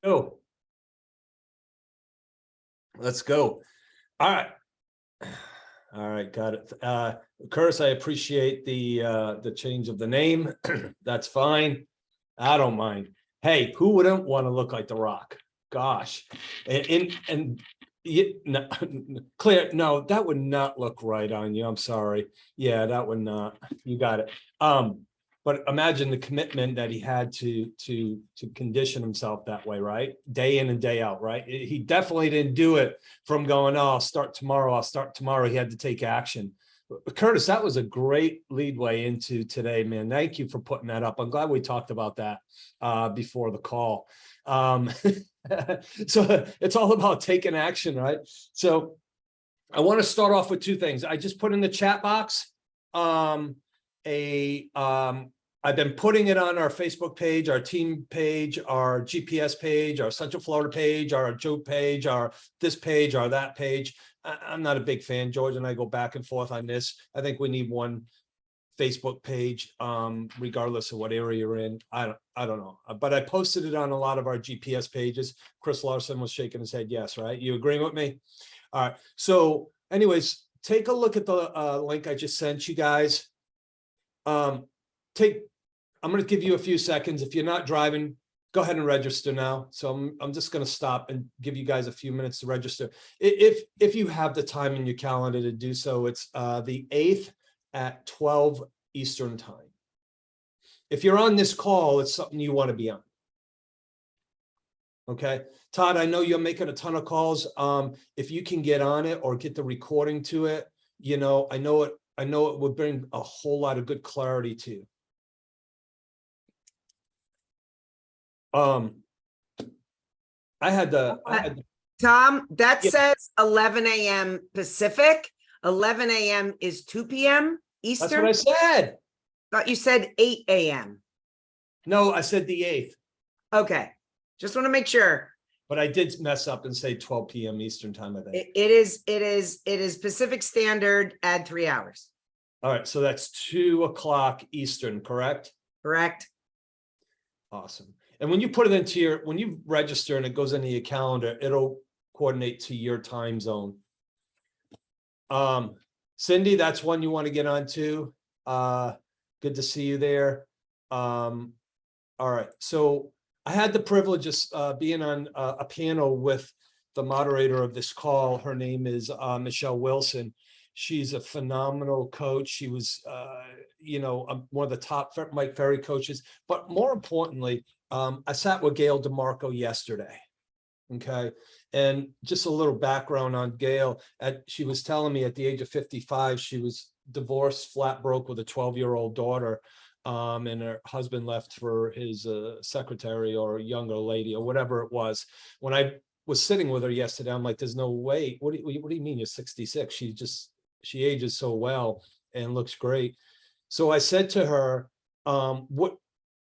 go. Let's go. All right. All right, got it. Curtis, I appreciate the change of the name. That's fine. I don't mind. Hey, who wouldn't want to look like The Rock? Gosh. No, Claire, no, that would not look right on you. I'm sorry. Yeah, that would not. You got it. But imagine the commitment that he had to condition himself that way, right? Day in and day out, right? He definitely didn't do it from going, oh, I'll start tomorrow. I'll start tomorrow. He had to take action. But Curtis, that was a great leadway into today, man. Thank you for putting that up. I'm glad we talked about that before the call. So it's all about taking action, right? So I want to start off with two things. I just put in the chat box I've been putting it on our Facebook page, our team page, our GPS page, our Central Florida page, our Joe page, our this page, our that page. I'm not a big fan. George and I go back and forth on this. I think we need one Facebook page, regardless of what area you're in. I don't know, but I posted it on a lot of our GPS pages. Chris Larson was shaking his head. Yes, right. You agreeing with me? All right. So anyways, take a look at the link I just sent you guys. I'm going to give you a few seconds. If you're not driving, go ahead and register now. So I'm just going to stop and give you guys a few minutes to register. If you have the time in your calendar to do so, it's the 8th at 12 Eastern time. If you're on this call, it's something you want to be on. Okay. Todd, I know you're making a ton of calls. If you can get on it or get the recording to it, you know, I know it would bring a whole lot of good clarity to you. I had Tom, that says 11 a.m. Pacific. 11 a.m. is 2 p.m. Eastern. That's what I said. Thought you said 8 a.m. No, I said the 8th. Okay. Just want to make sure. But I did mess up and say 12 p.m. Eastern time, I think. It is Pacific Standard, add 3 hours. All right. So that's 2 o'clock Eastern, correct? Correct. Awesome. And when you put it into when you register and it goes into your calendar, it'll coordinate to your time zone. Cindy, that's one you want to get on to. Good to see you there. All right. So I had the privilege of being on a panel with the moderator of this call. Her name is Michelle Wilson. She's a phenomenal coach. She was, one of the top Mike Ferry coaches. But more importantly, I sat with Gail DeMarco yesterday. Okay. And just a little background on Gail. She was telling me at the age of 55, she was divorced, flat broke with a 12-year-old daughter. And her husband left for his secretary or younger lady or whatever it was. When I was sitting with her yesterday, I'm like, there's no way. What do you mean you're 66? She ages so well and looks great. So I said to her,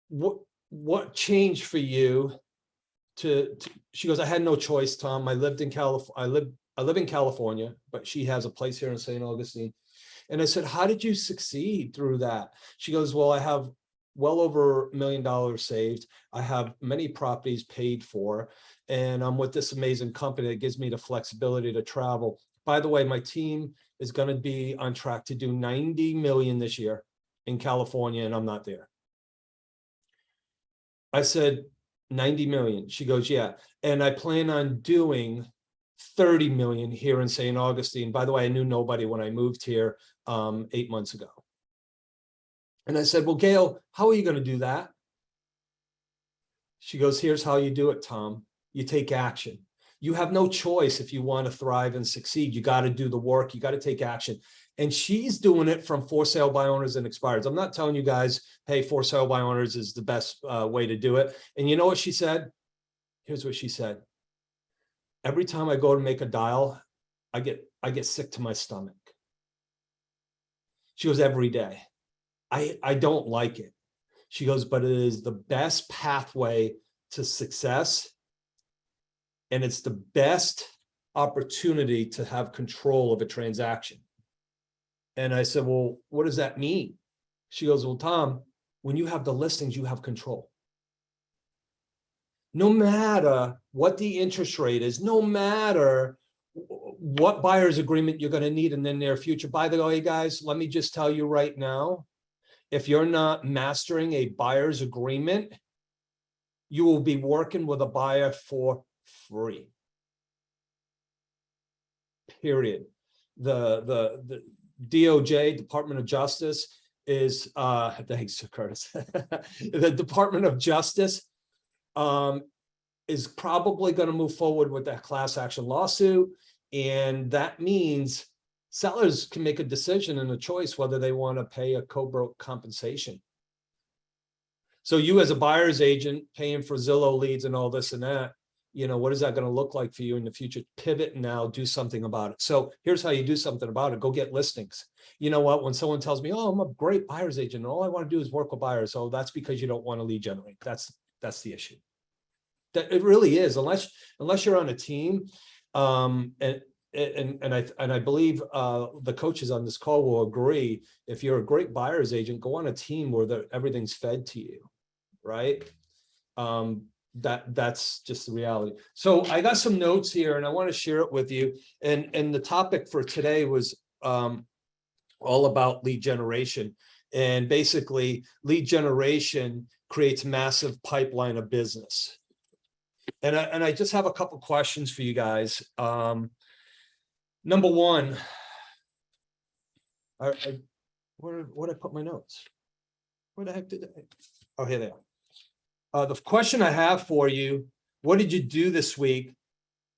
what changed for you she goes, I had no choice, Tom. I lived in California. I live in California, but she has a place here in St. Augustine. And I said, how did you succeed through that? She goes, well, I have well over $1 million saved. I have many properties paid for, and I'm with this amazing company that gives me the flexibility to travel. By the way, my team is going to be on track to do 90 million this year in California, and I'm not there. I said, 90 million. She goes, yeah. And I plan on doing 30 million here in St. Augustine. By the way, I knew nobody when I moved here 8 months ago. And I said, well, Gail, how are you going to do that? She goes, here's how you do it, Tom. You take action. You have no choice if you want to thrive and succeed. You got to do the work. You got to take action. And she's doing it from for sale by owners and expireds. I'm not telling you guys, hey, for sale by owners is the best way to do it. And you know what she said? Here's what she said. Every time I go to make a dial, I get sick to my stomach. She goes, every day. I don't like it. She goes, but it is the best pathway to success. And it's the best opportunity to have control of a transaction. And I said, well, what does that mean? She goes, well, Tom, when you have the listings, you have control. no matter what the interest rate is, no matter what buyer's agreement you're going to need in the near future. By the way, guys, let me just tell you right now, if you're not mastering a buyer's agreement, you will be working with a buyer for free. Period. The DOJ, Department of Justice, is thanks, Curtis. The Department of Justice is probably going to move forward with that class action lawsuit. And that means sellers can make a decision and a choice whether they want to pay a co-broke compensation. So you as a buyer's agent paying for Zillow leads and all this and that, you know, what is that going to look like for you in the future? Pivot now, do something about it. So here's how you do something about it. Go get listings. You know what? When someone tells me, oh, I'm a great buyer's agent, and all I want to do is work with buyers. So that's because you don't want to lead generate. That's the issue. That it really is, unless you're on a team. And I believe the coaches on this call will agree. If you're a great buyer's agent, go on a team where everything's fed to you, right? That's just the reality. So I got some notes here, and I want to share it with you. And the topic for today was all about lead generation, and basically lead generation creates massive pipeline of business. And I just have a couple questions for you guys. Number one, where did I put my notes? Where the heck did I? Oh, here they are. The question I have for you, what did you do this week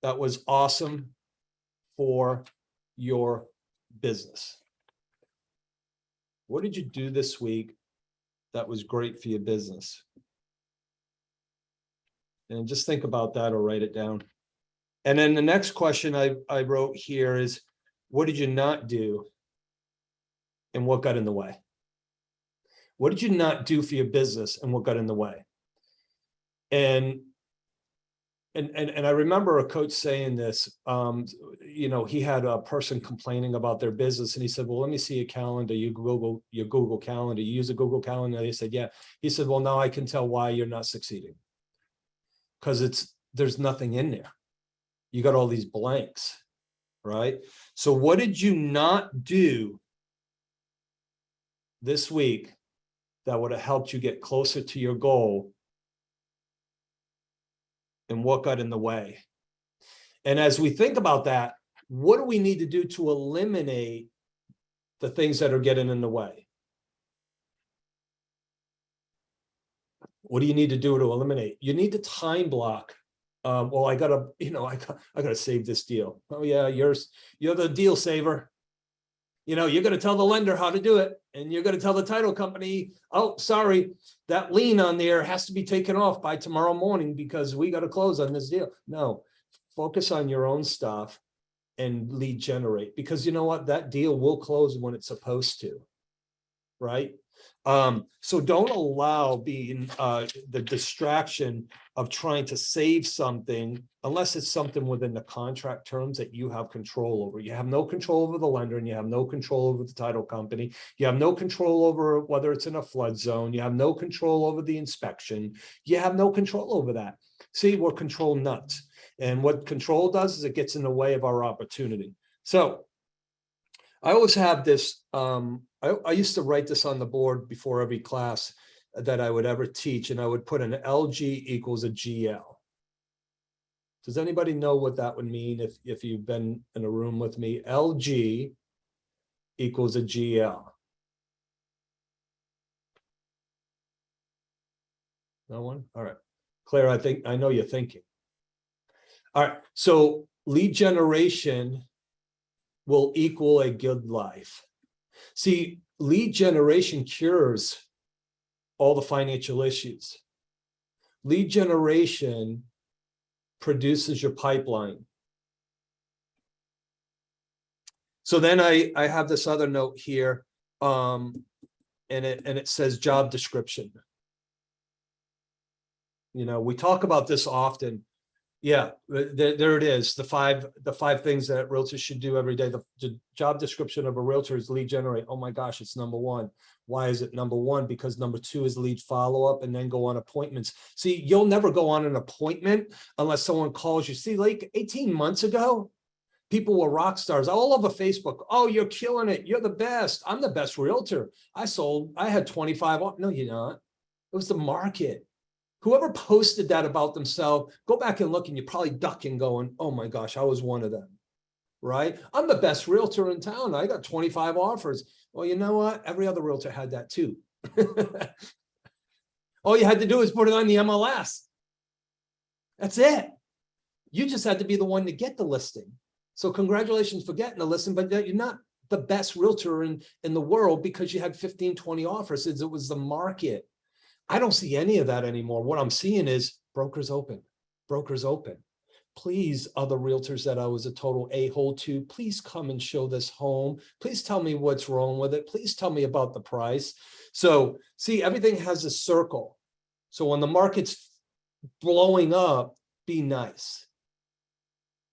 that was awesome for your business? What did you do this week that was great for your business? And just think about that or write it down. And then the next question I wrote here is, what did you not do? And what got in the way? What did you not do for your business and what got in the way? And I remember a coach saying this, you know, he had a person complaining about their business and he said, well, let me see your calendar. You Google your Google Calendar. You use a Google Calendar. They said, yeah. He said, well, now I can tell why you're not succeeding. Because there's nothing in there. You got all these blanks, right? So what did you not do this week that would have helped you get closer to your goal? And what got in the way? And as we think about that, what do we need to do to eliminate the things that are getting in the way? What do you need to do to eliminate? You need to time block. Well, I gotta save this deal. Oh yeah, you're the deal saver. You know, you're gonna tell the lender how to do it, and you're gonna tell the title company, oh, sorry, that lien on there has to be taken off by tomorrow morning because we got to close on this deal. No, focus on your own stuff and lead generate, because you know what, that deal will close when it's supposed to, right? So don't allow being the distraction of trying to save something unless it's something within the contract terms that you have control over. You have no control over the lender, and you have no control over the title company. You have no control over whether it's in a flood zone. You have no control over the inspection. You have no control over that. See, we're control nuts. And what control does is it gets in the way of our opportunity. So I always have this, I used to write this on the board before every class that I would ever teach, and I would put an LG equals a GL. Does anybody know what that would mean if you've been in a room with me? LG equals a GL. No one? All right. Claire, I know you're thinking. All right. So lead generation will equal a good life. See, lead generation cures all the financial issues. Lead generation produces your pipeline. So then I have this other note here, and it says job description. You know, we talk about this often. Yeah, there it is. The five things that realtors should do every day. The job description of a realtor is lead generate. Oh my gosh, it's number one. Why is it number one? Because number two is lead follow-up and then go on appointments. See, you'll never go on an appointment unless someone calls you. See, like 18 months ago, people were rock stars all over Facebook. Oh, you're killing it. You're the best. I'm the best realtor. I had 25. No, you're not. It was the market. Whoever posted that about themselves, go back and look and you're probably ducking going, oh my gosh, I was one of them, right? I'm the best realtor in town. I got 25 offers. Well, you know what? Every other realtor had that too. All you had to do is put it on the MLS. That's it. You just had to be the one to get the listing. So congratulations for getting the listing, but you're not the best realtor in the world because you had 15, 20 offers. It was the market. I don't see any of that anymore. What I'm seeing is brokers open, brokers open. Please, other realtors that I was a total a-hole to, please come and show this home. Please tell me what's wrong with it. Please tell me about the price. So see, everything has a circle. So when the market's blowing up, be nice.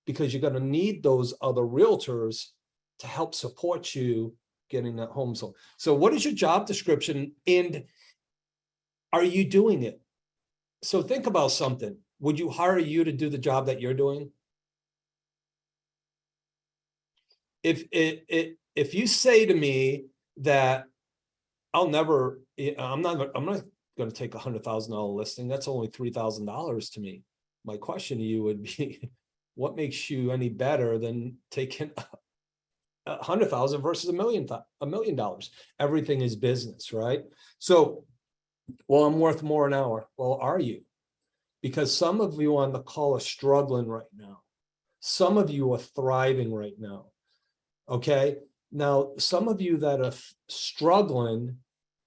Because you're going to need those other realtors to help support you getting that home sold. So what is your job description and are you doing it? So think about something. Would you hire you to do the job that you're doing? If you say to me that I'm not going to take $100,000 listing, that's only $3,000 to me. My question to you would be, what makes you any better than taking 100,000 versus $1 million? Everything is business, right? So, well, I'm worth more an hour. Well, are you? Because some of you on the call are struggling right now. Some of you are thriving right now. Okay. Now, some of you that are struggling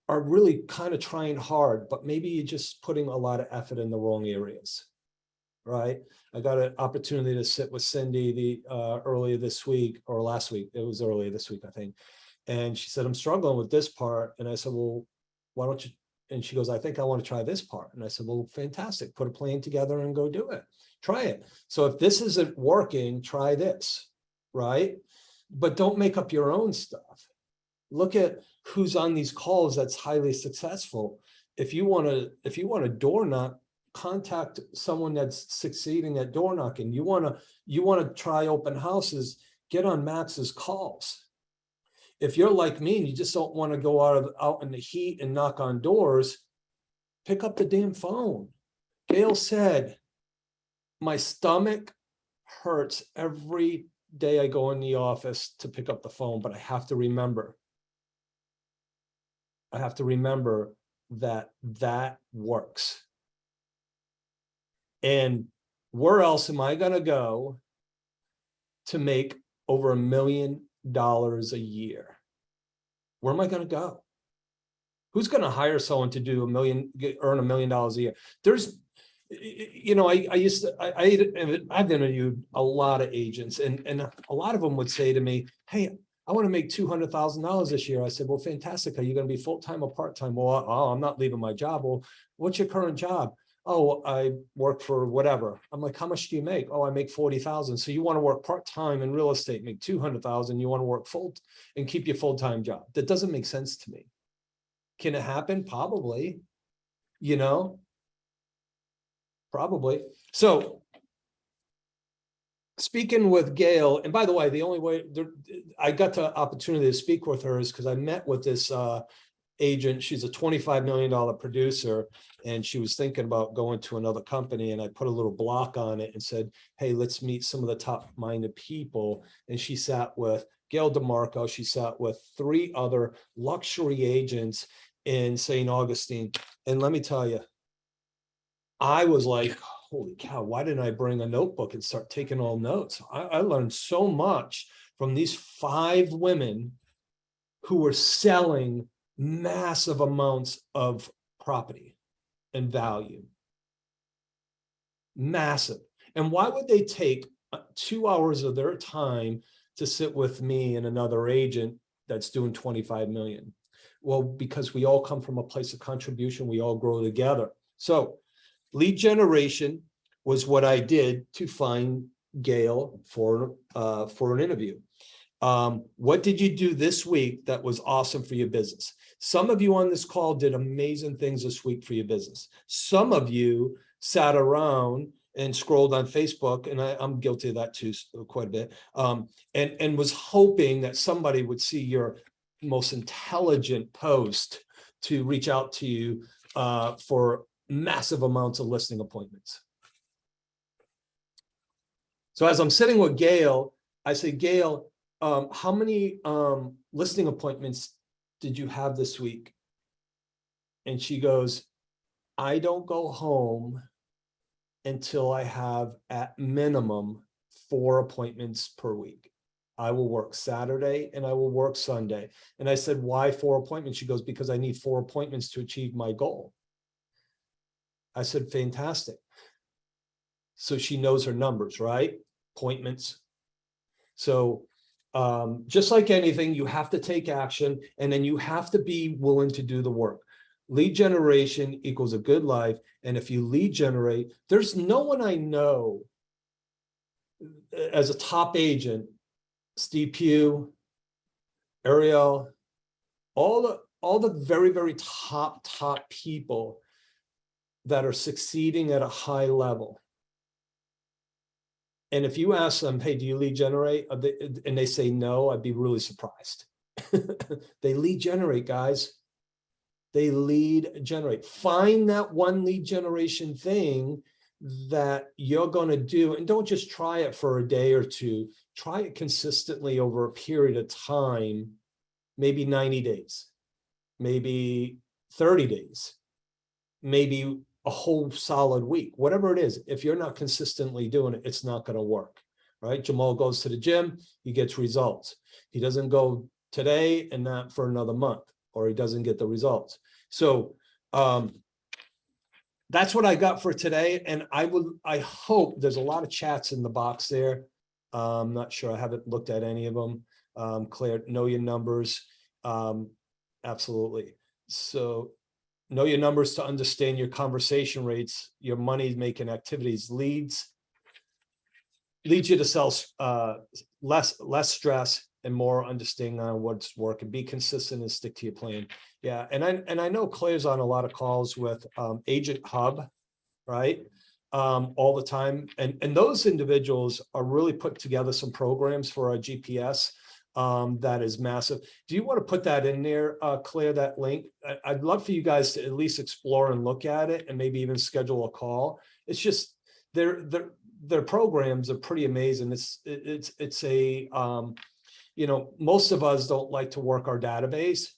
are really kind of trying hard, but maybe you're just putting a lot of effort in the wrong areas. Right. I got an opportunity to sit with Cindy earlier this week or last week. It was earlier this week, I think. And she said, I'm struggling with this part. And I said, well, why don't you? And she goes, I think I want to try this part. And I said, well, fantastic. Put a plan together and go do it. Try it. So if this isn't working, try this. Right. But don't make up your own stuff. Look at who's on these calls that's highly successful. If you want to door knock, contact someone that's succeeding at door knocking. You want to try open houses, get on Max's calls. If you're like me and you just don't want to go out in the heat and knock on doors, pick up the damn phone. Gail said, my stomach hurts every day I go in the office to pick up the phone, but I have to remember that that works. And where else am I going to go to make over $1 million a year? Where am I going to go? Who's going to hire someone to do earn $1 million a year? There's, you know, I've interviewed a lot of agents and a lot of them would say to me, hey, I want to make $200,000 this year. I said, well, fantastic. Are you going to be full-time or part-time? Well, I'm not leaving my job. Well, what's your current job? Oh, I work for whatever. I'm like, how much do you make? Oh, I make 40,000. So you want to work part-time in real estate, make 200,000. You want to work full and keep your full-time job. That doesn't make sense to me. Can it happen? Probably, you know, probably. So speaking with Gail, and by the way, the only way I got the opportunity to speak with her is because I met with this agent. She's a $25 million producer, and she was thinking about going to another company. And I put a little block on it and said, hey, let's meet some of the top-minded people. And she sat with Gail DeMarco. She sat with 3 other luxury agents in St. Augustine. And let me tell you, I was like, holy cow, why didn't I bring a notebook and start taking all notes? I learned so much from these 5 women who were selling massive amounts of property and value. Massive. And why would they take 2 hours of their time to sit with me and another agent that's doing 25 million? Well, because we all come from a place of contribution. We all grow together. So lead generation, was what I did to find Gail for an interview. What did you do this week that was awesome for your business? Some of you on this call did amazing things this week for your business. Some of you sat around and scrolled on Facebook, and I'm guilty of that too, quite a bit, and was hoping that somebody would see your most intelligent post to reach out to you for massive amounts of listing appointments. So as I'm sitting with Gail, I say, Gail, how many listing appointments did you have this week? And she goes, I don't go home until I have at minimum 4 appointments per week. I will work Saturday and I will work Sunday. And I said, why 4 appointments? She goes, because I need 4 appointments to achieve my goal. I said, fantastic. So she knows her numbers, right? Appointments. So just like anything, you have to take action, and then you have to be willing to do the work. Lead generation equals a good life. And if you lead generate, there's no one I know as a top agent, Steve Pugh, Ariel, all the very, very top people that are succeeding at a high level. And if you ask them, hey, do you lead generate? And they say no, I'd be really surprised. They lead generate, guys. They lead generate. Find that one lead generation thing that you're going to do, and don't just try it for a day or two. Try it consistently over a period of time, maybe 90 days, maybe 30 days, maybe a whole solid week, whatever it is. If you're not consistently doing it, it's not going to work, right? Jamal goes to the gym, he gets results. He doesn't go today and not for another month, or he doesn't get the results. So that's what I got for today. And I hope there's a lot of chats in the box there. I'm not sure, I haven't looked at any of them. Claire, know your numbers. Absolutely. So know your numbers to understand your conversation rates, your money making activities, leads you to sell less stress and more understanding on what's working. Be consistent and stick to your plan. Yeah, and I know Claire's on a lot of calls with Agent Hub, right? All the time. And those individuals are really put together some programs for our GPS that is massive. Do you want to put that in there, Claire, that link? I'd love for you guys to at least explore and look at it, and maybe even schedule a call. It's just their programs are pretty amazing. It's a you know, most of us don't like to work our database,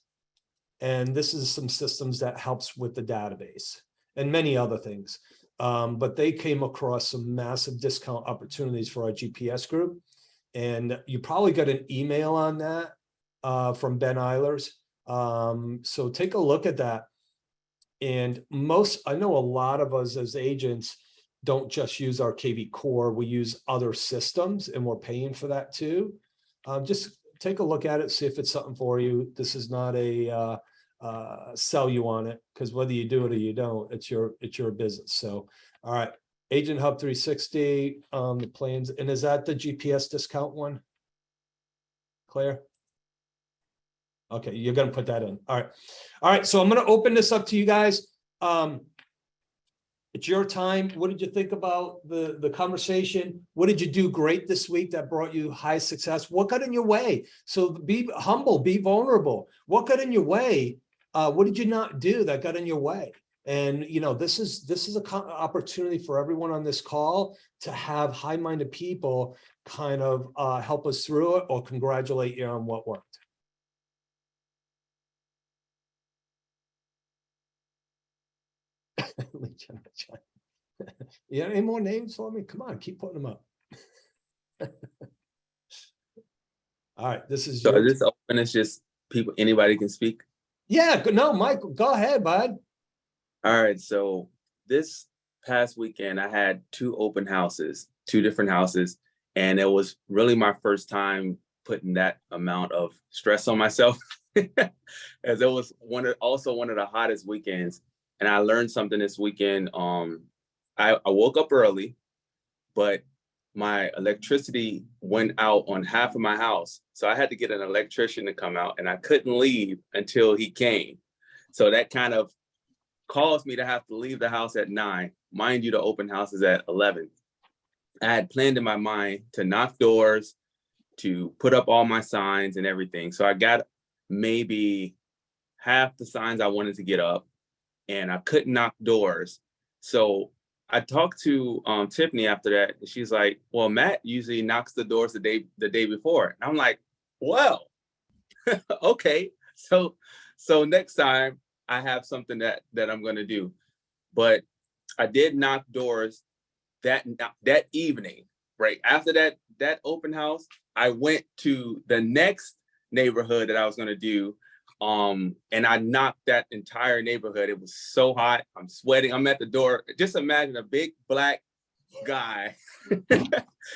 and this is some systems that helps with the database and many other things. But they came across some massive discount opportunities for our GPS group. And you probably got an email on that from Ben Eilers. So take a look at that. And I know a lot of us as agents don't just use our KV Core, we use other systems, and we're paying for that too. Just take a look at it, see if it's something for you. This is not a sell you on it, because whether you do it or you don't, it's your business. So, all right. Agent Hub 360, the plans, and is that the GPS discount one, Claire? Okay, you're gonna put that in. All right. So I'm gonna open this up to you guys. It's your time. What did you think about the conversation? What did you do great this week that brought you high success? What got in your way? So be humble, be vulnerable. What got in your way? What did you not do that got in your way? And you know, this is an opportunity for everyone on this call to have high-minded people kind of help us through it or congratulate you on what worked. You have any more names for me? Come on, keep putting them up. All right, this is So your this open is just people, anybody can speak. Yeah, no, Michael, go ahead, bud. All right, so this past weekend I had 2 open houses, 2 different houses, and it was really my first time putting that amount of stress on myself, as it was one of the hottest weekends. And I learned something this weekend I woke up early, but my electricity went out on half of my house. So I had to get an electrician to come out, and I couldn't leave until he came. So that kind of caused me to have to leave the house at 9. Mind you, the open house is at 11. I had planned in my mind to knock doors, to put up all my signs and everything. So I got maybe half the signs I wanted to get up, and I couldn't knock doors. So I talked to Tiffany after that, and she's like, "Well, Matt usually knocks the doors the day before." And I'm like, "Well, okay." So next time I have something that I'm going to do. But I did knock doors that evening. Right after that open house, I went to the next neighborhood that I was going to do. And I knocked that entire neighborhood. It was so hot. I'm sweating. I'm at the door. Just imagine a big black guy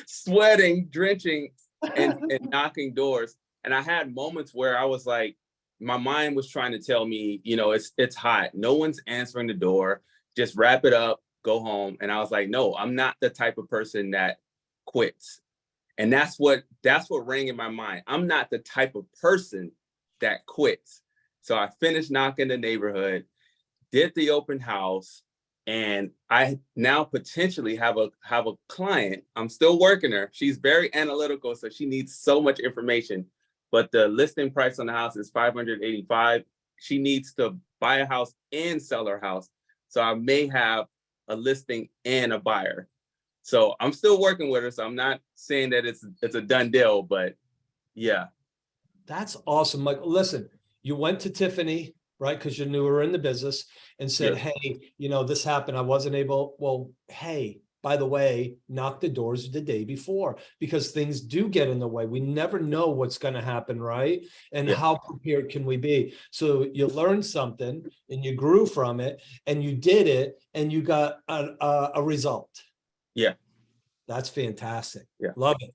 sweating, drenching, and knocking doors. And I had moments where I was like, my mind was trying to tell me, it's hot. No one's answering the door. Just wrap it up, go home. And I was like, no, I'm not the type of person that quits. And that's what rang in my mind. I'm not the type of person that quits. So I finished knocking the neighborhood, did the open house, and I now potentially have a client. I'm still working her. She's very analytical, so she needs so much information. But the listing price on the house is $585. She needs to buy a house and sell her house. So I may have a listing and a buyer. So I'm still working with her. So I'm not saying that it's a done deal, but yeah. That's awesome, Michael. Listen, you went to Tiffany, right? Because you knew her in the business and said, Yeah. hey, this happened. I wasn't able. Well, hey, by the way, knock the doors the day before, because things do get in the way. We never know what's going to happen, right? And Yeah. how prepared can we be? So you learned something and you grew from it and you did it and you got a result. Yeah. That's fantastic. Yeah. Love it.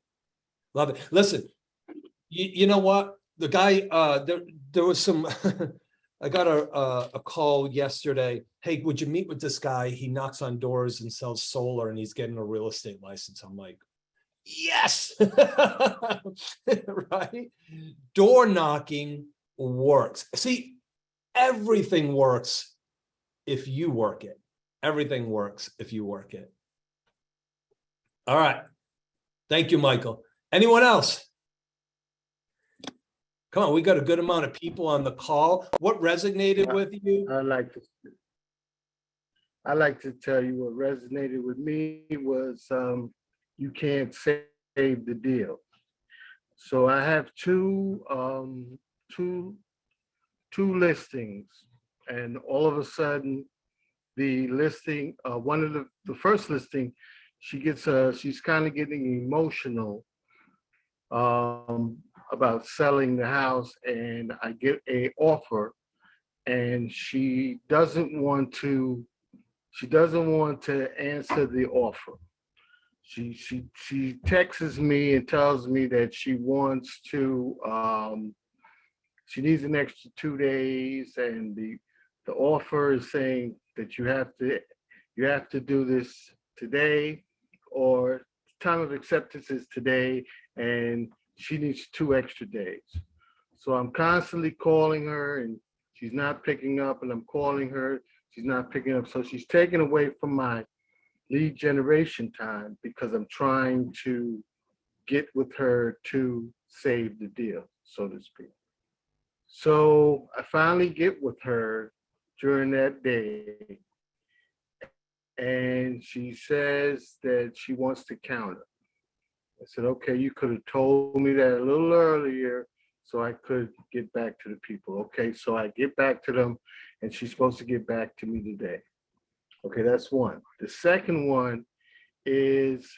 Love it. Listen, you know what? The guy, there was some, I got a call yesterday. Hey, would you meet with this guy? He knocks on doors and sells solar and he's getting a real estate license. I'm like, yes, right? Door knocking works. See, everything works if you work it. Everything works if you work it. All right. Thank you, Michael. Anyone else? Come on, we got a good amount of people on the call. What resonated with you? I like to tell you what resonated with me was you can't save the deal. So I have two listings, and all of a sudden the listing, one of the first listing, she's kind of getting emotional about selling the house, and I get a offer, and she doesn't want to answer the offer. She texts me and tells me that she wants to she needs an extra 2 days, and the offer is saying that you have to do this today, or time of acceptance is today, and she needs 2 extra days. So I'm constantly calling her and she's not picking up, and I'm calling her, she's not picking up. So she's taken away from my lead generation time because I'm trying to get with her to save the deal, so to speak. So I finally get with her during that day, and she says that she wants to counter. I said, okay, you could have told me that a little earlier so I could get back to the people. Okay, so I get back to them, and she's supposed to get back to me today. Okay, that's one. The second one is,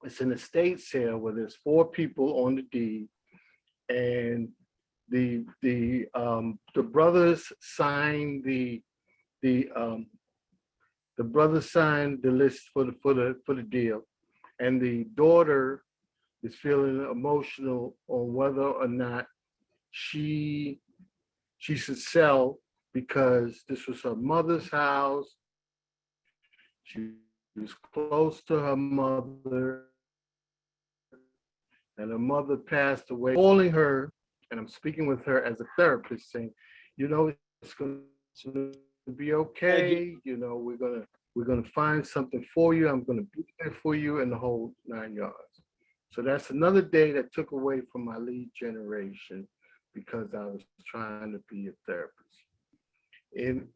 it's an estate sale where there's 4 people on the deed, and the brothers signed the brothers signed the list for the deal, and the daughter is feeling emotional on whether or not she should sell, because this was her mother's house. She was close to her mother, and her mother passed away, calling her, and I'm speaking with her as a therapist, saying, you know, it's going to be okay. You know, we're gonna find something for you. I'm gonna be there for you in the whole 9 yards. So that's another day that took away from my lead generation because I was trying to be a therapist. And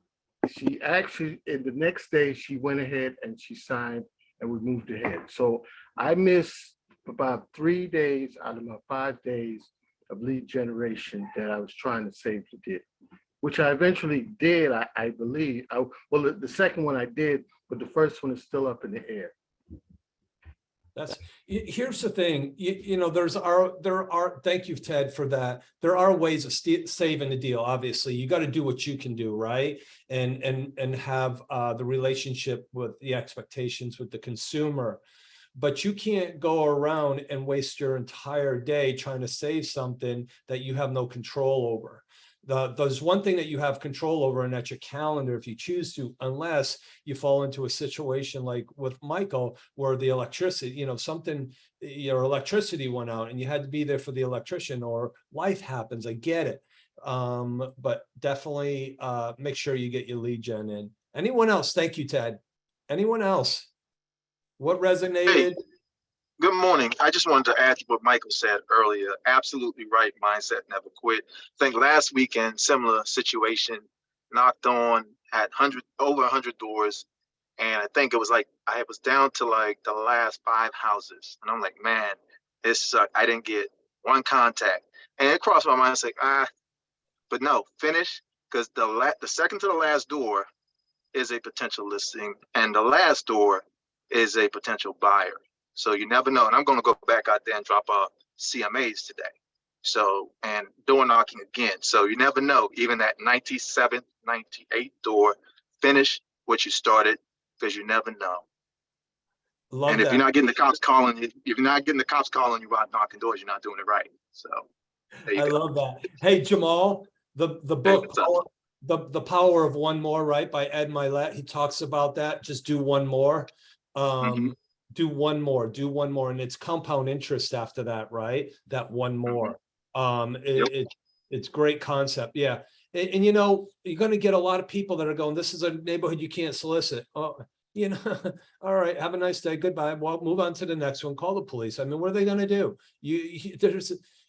she actually, and the next day she went ahead and she signed and we moved ahead. So I missed about 3 days out of my 5 days of lead generation that I was trying to save the day, which I eventually did, I believe. Well, the second one I did, but the first one is still up in the air. Here's the thing, you know, there are, thank you, Ted, for that. There are ways of saving the deal. Obviously, you got to do what you can do, right? And have the relationship with the expectations with the consumer. But you can't go around and waste your entire day trying to save something that you have no control over. There's one thing that you have control over, and that's your calendar if you choose to, unless you fall into a situation like with Michael, where the electricity, you know, your electricity went out and you had to be there for the electrician, or life happens. I get it. But definitely make sure you get your lead gen in. Anyone else? Thank you, Ted. Anyone else? What resonated? Hey, good morning. I just wanted to add to what Michael said earlier. Absolutely right. Mindset never quit. I think last weekend, similar situation, knocked on, had over 100 doors. And I think it was like, I was down to like the last 5 houses. And I'm like, man, this sucked. I didn't get one contact. And it crossed my mind. It's like, but no, finish. Because the second to the last door is a potential listing. And the last door is a potential buyer. So you never know. And I'm going to go back out there and drop CMAs today. So, and door knocking again. So you never know. Even that 97th, 98th door, finish what you started, because you never know. Love and if you're not getting the cops calling, if you're not getting the cops calling you out knocking doors, you're not doing it right. So there you I go. love that. Hey, Jamal, the book, what's up? the Power of One More, right, by Ed Milet. He talks about that. Just do one more. Do one more, and it's compound interest after that, right? That one more. It's great concept. Yeah. And you know, you're going to get a lot of people that are going, this is a neighborhood you can't solicit. Oh, you know, all right, have a nice day. Goodbye. Well, move on to the next one. Call the police. I mean, what are they going to do?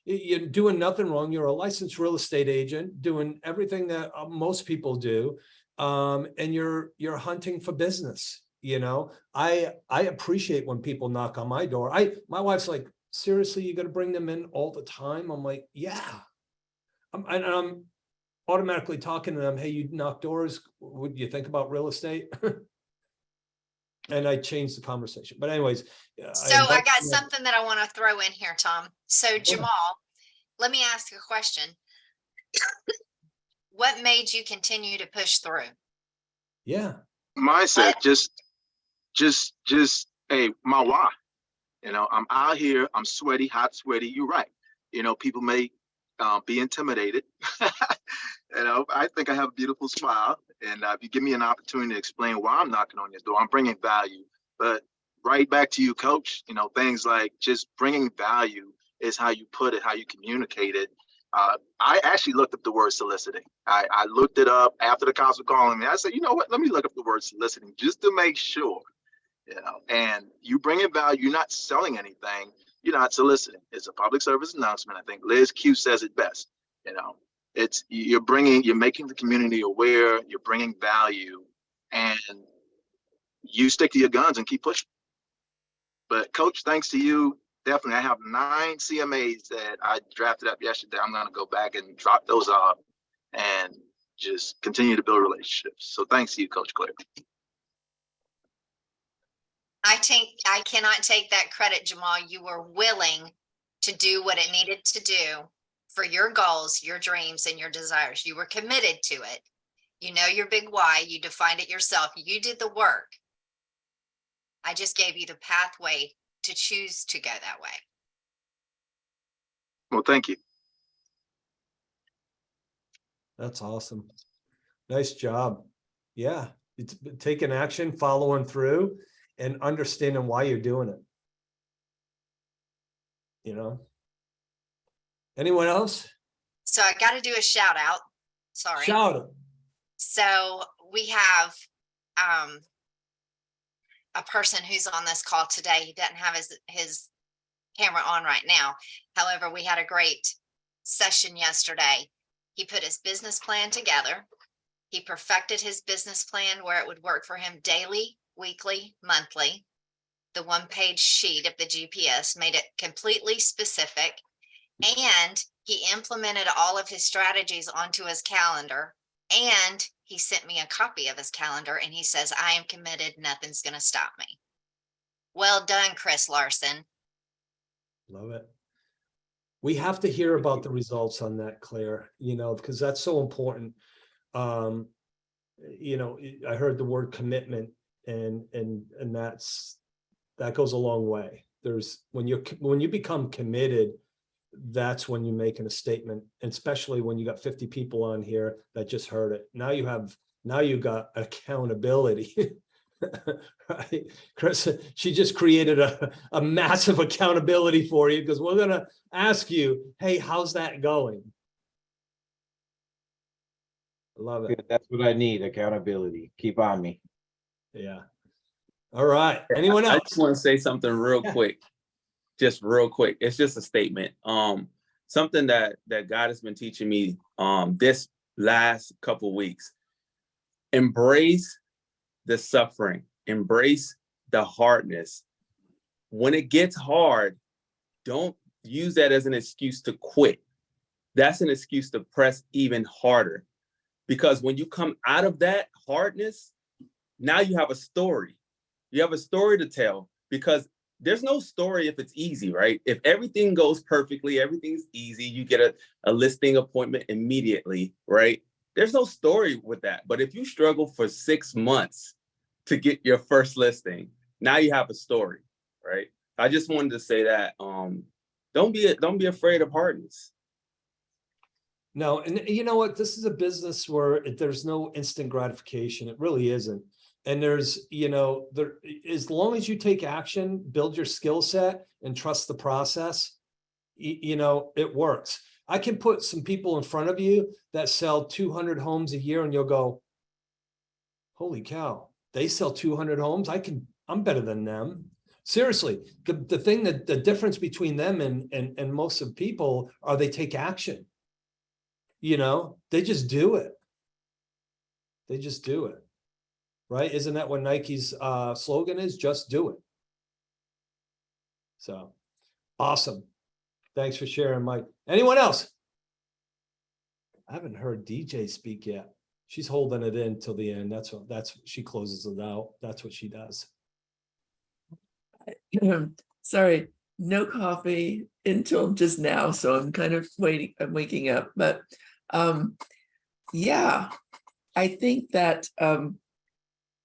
You're doing nothing wrong. You're a licensed real estate agent doing everything that most people do. And you're hunting for business. You know, I appreciate when people knock on my door. My wife's like, seriously, you got to bring them in all the time? I'm like, yeah. I'm automatically talking to them. Hey, you knock doors. Would you think about real estate? And I changed the conversation. But anyways. So I got something that I want to throw in here, Tom. So Jamal, let me ask you a question. What made you continue to push through? Yeah. Mindset, just hey, my why. You know, I'm out here, I'm sweaty, hot, sweaty. You're right. You know, people may be intimidated. You know, I think I have a beautiful smile. And if you give me an opportunity to explain why I'm knocking on your door, I'm bringing value. But right back to you, coach, you know, things like just bringing value is how you put it, how you communicate it. I actually looked up the word soliciting. I looked it up after the cops were calling me. I said, you know what, let me look up the word soliciting just to make sure, you know, and you bring in value, you're not selling anything, you're not soliciting. It's a public service announcement. I think Liz Q says it best, you know. You're making the community aware, you're bringing value, and you stick to your guns and keep pushing. But coach, thanks to you, definitely, I have 9 CMAs that I drafted up yesterday. I'm going to go back and drop those off and just continue to build relationships. So thanks to you, Coach Claire. I cannot take that credit, Jamal. You were willing to do what it needed to do for your goals, your dreams, and your desires. You were committed to it. You know your big why. You defined it yourself. You did the work. I just gave you the pathway to choose to go that way. Well, thank you. That's awesome. Nice job. Yeah. It's taking action, following through. and understanding why you're doing it. You know? Anyone else? So I got to do a shout out. Sorry. Shout it. So we have a person who's on this call today. He doesn't have his camera on right now. However, we had a great session yesterday. He put his business plan together. He perfected his business plan where it would work for him daily, weekly, monthly. The one-page sheet of the GPS made it completely specific. And he implemented all of his strategies onto his calendar. And he sent me a copy of his calendar and he says, I am committed. Nothing's going to stop me. Well done, Chris Larson. Love it. We have to hear about the results on that, Claire, you know, because that's so important. You know, I heard the word commitment and that goes a long way. There's when you become committed, that's when you're making a statement, and especially when you got 50 people on here that just heard it. Now you got accountability. Right, Chris, she just created a massive accountability for you, because we're going to ask you, hey, how's that going? I love it. Good, that's what I need, accountability. Keep on me. Yeah. All right. Anyone I else? just want to say something real quick. Just real quick. It's just a statement. Something that God has been teaching me this last couple weeks. Embrace the suffering, embrace the hardness. When it gets hard, don't use that as an excuse to quit. That's an excuse to press even harder. Because when you come out of that hardness, now you have a story. You have a story to tell, because there's no story if it's easy, right? If everything goes perfectly, everything's easy, you get a listing appointment immediately, right? There's no story with that. But if you struggle for 6 months to get your first listing, now you have a story, right? I just wanted to say that don't be afraid of hardness. No, and you know what? This is a business where there's no instant gratification. It really isn't. And there's, you know, as long as you take action, build your skill set and trust the process, you know, it works. I can put some people in front of you that sell 200 homes a year and you'll go, holy cow, they sell 200 homes. I'm better than them. Seriously, the thing that the difference between them and most of people are they take action. You know, they just do it. They just do it. Right? Isn't that what Nike's slogan is? Just do it. So awesome. Thanks for sharing, Mike. Anyone else? I haven't heard DJ speak yet. She's holding it in till the end. That's she closes it out. That's what she does. Sorry, no coffee until just now, so I'm kind of waiting. I'm waking up, but yeah, I think that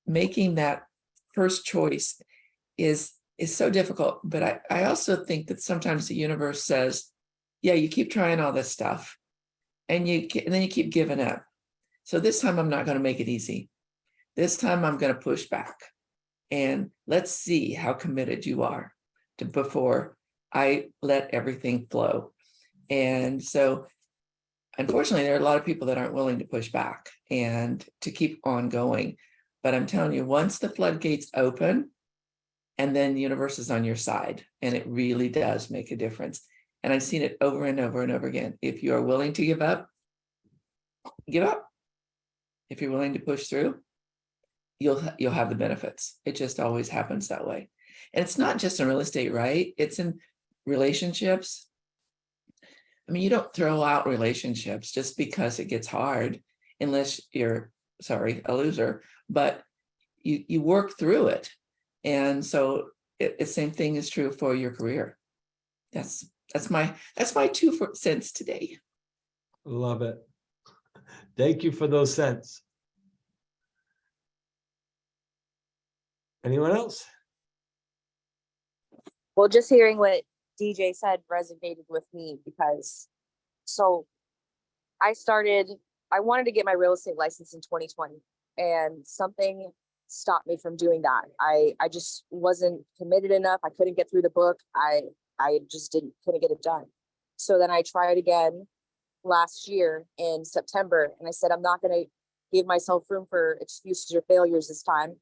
making that first choice is so difficult. But I also think that sometimes the universe says, yeah, you keep trying all this stuff, and then you keep giving up. So this time I'm not going to make it easy. This time I'm going to push back. And let's see how committed you are before I let everything flow. And so, unfortunately, there are a lot of people that aren't willing to push back and to keep on going. But I'm telling you, once the floodgates open, and then the universe is on your side, and it really does make a difference. And I've seen it over and over and over again. If you are willing to give up, give up. If you're willing to push through, you'll have the benefits. It just always happens that way. And it's not just in real estate, right? It's in relationships. I mean, you don't throw out relationships just because it gets hard, unless you're, a loser, but you work through it. And so the same thing is true for your career. That's my 2 cents today. Love it. Thank you for those cents. Anyone else? Well, just hearing what DJ said resonated with me, because I wanted to get my real estate license in 2020, and something stopped me from doing that. I just wasn't committed enough. I couldn't get through the book. I just couldn't get it done. So then I tried again last year in September, and I said, I'm not going to give myself room for excuses or failures this time.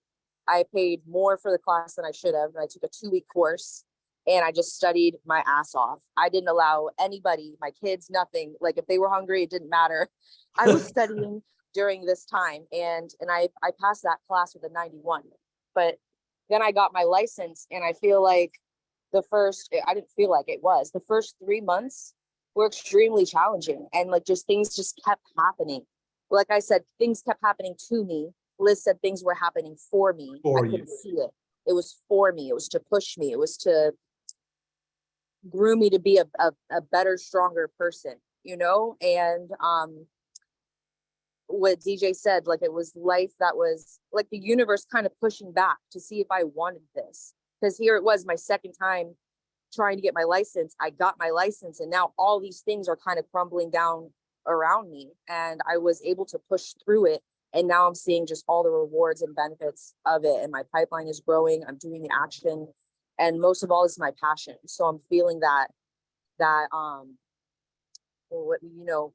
I paid more for the class than I should have. And I took a 2-week course and I just studied my ass off. I didn't allow anybody, my kids, nothing. Like if they were hungry, it didn't matter. I was studying during this time, and I passed that class with a 91. But then I got my license, and I feel like the first 3 months were extremely challenging, and like just things just kept happening. Like I said, things kept happening to me. Liz said things were happening for me. For I you. couldn't see it. It was for me. It was to push me. It was to groom me to be a better, stronger person, you know? And what DJ said, like it was life that was like the universe kind of pushing back to see if I wanted this. Because here it was my second time trying to get my license. I got my license, and now all these things are kind of crumbling down around me, and I was able to push through it. And now I'm seeing just all the rewards and benefits of it. And my pipeline is growing. I'm doing the action. And most of all is my passion. So I'm feeling that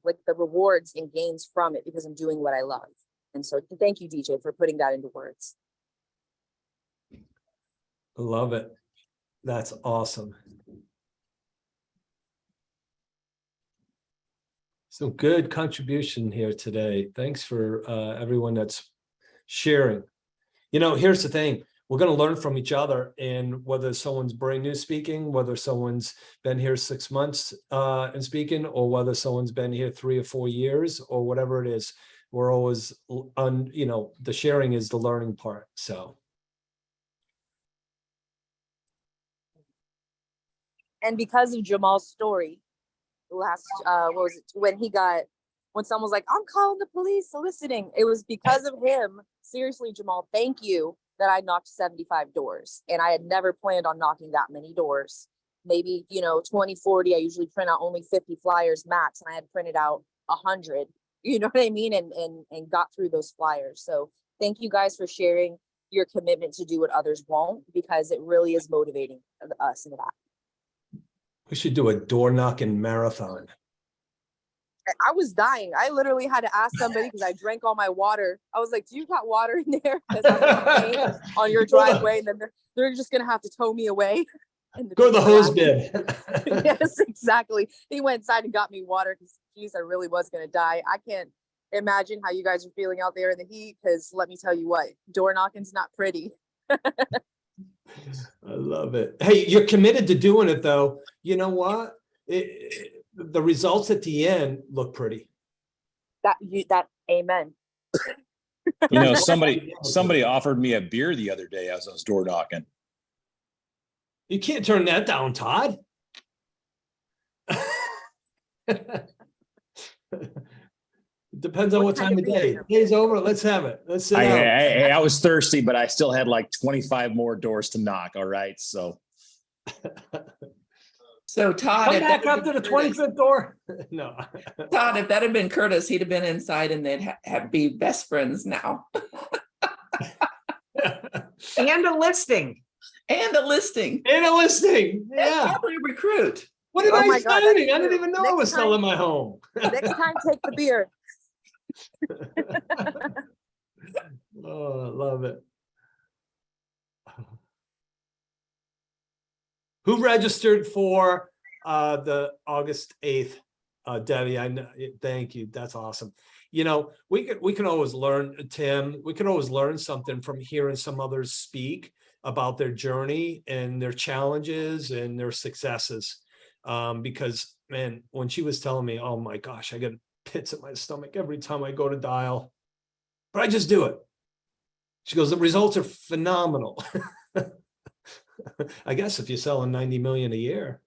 like the rewards and gains from it because I'm doing what I love. And so thank you, DJ, for putting that into words. Love it. That's awesome. So good contribution here today. Thanks for everyone that's sharing. You know, here's the thing. We're going to learn from each other, and whether someone's brand new speaking, whether someone's been here 6 months and speaking, or whether someone's been here 3 or 4 years, or whatever it is, we're always on, you know, the sharing is the learning part. So. And because of Jamal's story, last when someone was like, I'm calling the police soliciting, it was because of him. Seriously, Jamal, thank you that I knocked 75 doors, and I had never planned on knocking that many doors. Maybe, 20, 40, I usually print out only 50 flyers max, and I had printed out 100, you know what I mean? And got through those flyers. So thank you guys for sharing your commitment to do what others won't, because it really is motivating us in the back. We should do a door knocking marathon. I was dying. I literally had to ask somebody because I drank all my water. I was like, do you got water in there? Because I'm in pain on your driveway. And then they're just going to have to tow me away. Go to the hose bin. Yes, exactly. He went inside and got me water because, geez, I really was going to die. I can't imagine how you guys are feeling out there in the heat, because let me tell you what, door knocking's not pretty. I love it. Hey, you're committed to doing it, though. You know what? The results at the end look pretty. That amen. Somebody offered me a beer the other day as I was door knocking. You can't turn that down, Todd. Depends on what time of day. Day's over. Let's have it. Let's sit down. I was thirsty, but I still had like 25 more doors to knock. All right, so. So Todd, Come back up to the 25th door. No. Todd, if that had been Curtis, he'd have been inside, and they'd be best friends now. And a listing. And a listing. And a listing. And Yeah. probably a recruit. What am Oh I my God, signing? that's I didn't even know I Next was time- selling my home. Next time, take the beer. Oh, I love it. Who registered for the August 8th? Debbie, I know. Thank you. That's awesome. We can always learn, Tim. We can always learn something from hearing some others speak about their journey and their challenges and their successes. Because, man, when she was telling me, oh my gosh, I get pits in my stomach every time I go to dial, but I just do it. She goes, the results are phenomenal. I guess if you're selling 90 million a year